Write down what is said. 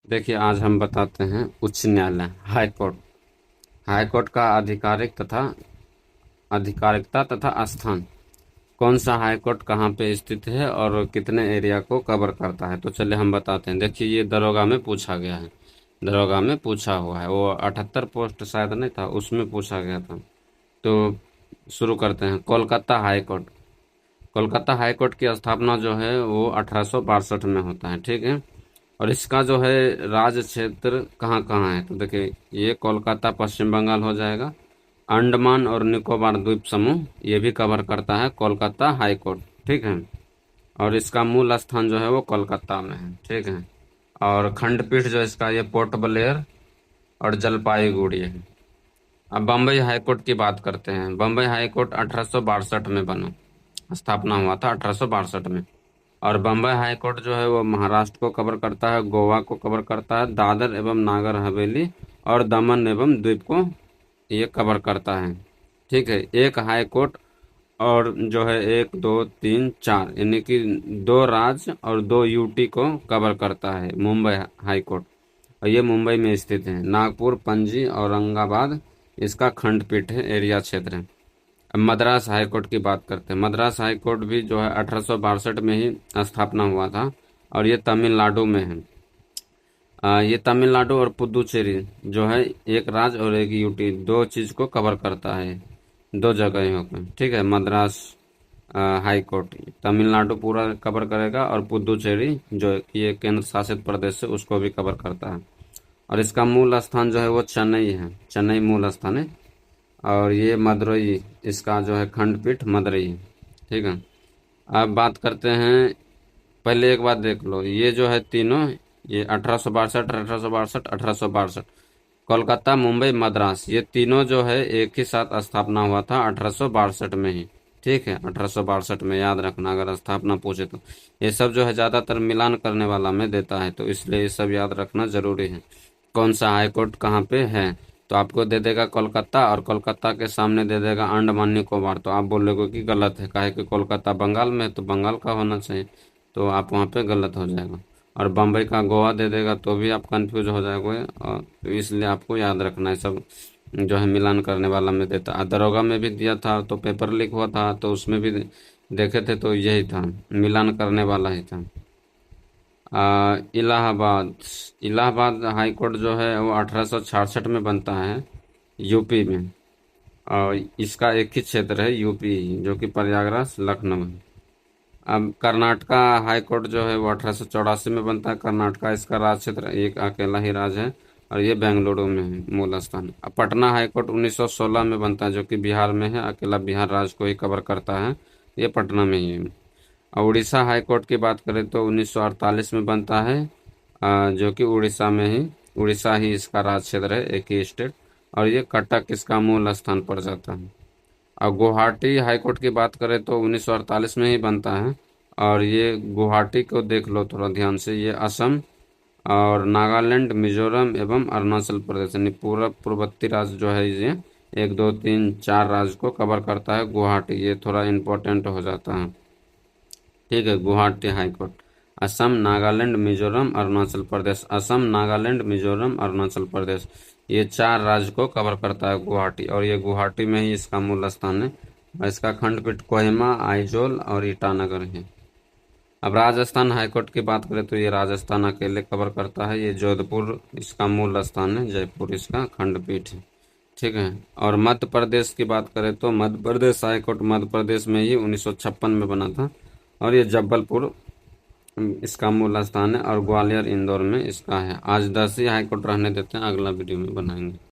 देखिए, आज हम बताते हैं उच्च न्यायालय हाई कोर्ट। हाई कोर्ट का आधिकारिकता तथा स्थान। कौन सा हाई कोर्ट कहाँ पे स्थित है और कितने एरिया को कवर करता है, तो चलिए हम बताते हैं। देखिए, ये दरोगा में पूछा गया है। दरोगा में पूछा हुआ है, वो 78 पोस्ट शायद नहीं था, उसमें पूछा गया था। तो शुरू करते हैं। Kolkata high court. Kolkata high court की स्थापना जो है वो 1862 में होता है, ठीक है। और इसका जो है राज क्षेत्र कहाँ कहाँ है, तो देखिए, ये कोलकाता पश्चिम बंगाल हो जाएगा। अंडमान और निकोबार द्वीप समूह ये भी कवर करता है कोलकाता हाई कोर्ट, ठीक है। और इसका मूल स्थान जो है वो कोलकाता में है, ठीक है। और खंडपीठ जो इसका ये पोर्ट ब्लेयर और जलपाईगुड़ी है। अब बम्बई हाई कोर्ट की बात करते हैं। बम्बई हाई कोर्ट 1862 में बना, स्थापना हुआ था 1862 में। और बम्बई हाई कोर्ट जो है वो महाराष्ट्र को कवर करता है, गोवा को कवर करता है, दादर एवं नागर हवेली और दमन एवं द्वीप को ये कवर करता है, ठीक है। एक हाई कोर्ट और जो है एक दो तीन चार यानी कि दो राज्य और दो यूटी को कवर करता है मुंबई हाई कोर्ट। और ये मुंबई में स्थित है। नागपुर, पणजी, औरंगाबाद इसका खंडपीठ है, एरिया क्षेत्र है। अब मद्रास हाई कोर्ट की बात करते हैं। मद्रास हाई कोर्ट भी जो है 1862 में ही स्थापना हुआ था और ये तमिलनाडु में है। ये तमिलनाडु और पुदुचेरी जो है एक राज्य और एक यूटी दो चीज को कवर करता है, दो जगहों पे, ठीक है। मद्रास हाई कोर्ट तमिलनाडु पूरा कवर करेगा और पुदुचेरी जो ये केंद्र शासित प्रदेश है उसको भी कवर करता है। और इसका मूल स्थान जो है वो चेन्नई है, चेन्नई मूल स्थान है। और ये मदुरई इसका जो है खंडपीठ मदुरई है, ठीक है। अब बात करते हैं। पहले एक बात देख लो, ये जो है तीनों, ये 1862, 1862, 1862, कोलकाता, मुंबई, मद्रास, ये तीनों जो है एक ही साथ स्थापना हुआ था 1862 में ही, ठीक है। 1862 में, याद रखना अगर स्थापना पूछे तो। ये सब जो है ज्यादातर मिलान करने वाला में देता है, तो इसलिए ये सब याद रखना जरूरी है। कौन सा हाई कोर्ट कहाँ पे है, तो आपको दे देगा कोलकाता और कोलकाता के सामने दे देगा अंडमान निकोबार। तो आप बोलोगे कि गलत है, काहे कि कोलकाता बंगाल में है तो बंगाल का होना चाहिए, तो आप वहाँ पे गलत हो जाएगा। और बम्बई का गोवा दे देगा तो भी आप कंफ्यूज हो जाओगे, और तो इसलिए आपको याद रखना है सब जो है मिलान करने वाला में देता है। दरोगा में भी दिया था तो पेपर लीक हुआ था तो उसमें भी देखे थे तो यही था, मिलान करने वाला ही था। इलाहाबाद। इलाहाबाद हाई कोर्ट जो है वो 1866 में बनता है, यूपी में। और इसका एक ही क्षेत्र है यूपी, जो कि प्रयागराज लखनऊ है। अब कर्नाटका हाई कोर्ट जो है वो 1884 में बनता है। कर्नाटका इसका राज क्षेत्र एक अकेला ही राज्य है और ये बेंगलुरु में है मूल स्थान। अब पटना हाई कोर्ट 1916 में बनता है, जो कि बिहार में है, अकेला बिहार राज्य को ही कवर करता है, ये पटना में ही है। और उड़ीसा हाई कोर्ट की बात करें तो 1948 में बनता है, जो कि उड़ीसा में ही, उड़ीसा ही इसका राज क्षेत्र है, एक ही स्टेट। और ये कटक इसका मूल स्थान पड़ जाता है। और गुवाहाटी हाई कोर्ट की बात करें तो 1948 में ही बनता है। और ये गुवाहाटी को देख लो थोड़ा ध्यान से, ये असम और नागालैंड, मिजोरम एवं अरुणाचल प्रदेश यानी पूरा पूर्वोत्तर राज्य जो है ये एक दो तीन चार राज्य को कवर करता है गुवाहाटी, ये थोड़ा इम्पोर्टेंट हो जाता है, ठीक है। गुवाहाटी हाई कोर्ट असम, नागालैंड, मिजोरम, अरुणाचल प्रदेश, असम, नागालैंड, मिजोरम, अरुणाचल प्रदेश, ये चार राज्य को कवर करता है गुवाहाटी। और ये गुवाहाटी में ही इसका मूल स्थान है। और इसका खंडपीठ कोहिमा, आइजोल और ईटानगर है। अब राजस्थान हाईकोर्ट की बात करें तो ये राजस्थान अकेले कवर करता है। ये जोधपुर इसका मूल स्थान है, जयपुर इसका खंडपीठ है, ठीक है। और मध्य प्रदेश की बात करें तो मध्य प्रदेश हाईकोर्ट मध्य प्रदेश में ही 1956 में बना था। और ये जबलपुर इसका मूल स्थान है। और ग्वालियर इंदौर में इसका है। आज 10 ही हाईकोर्ट रहने देते हैं, अगला वीडियो में बनाएंगे।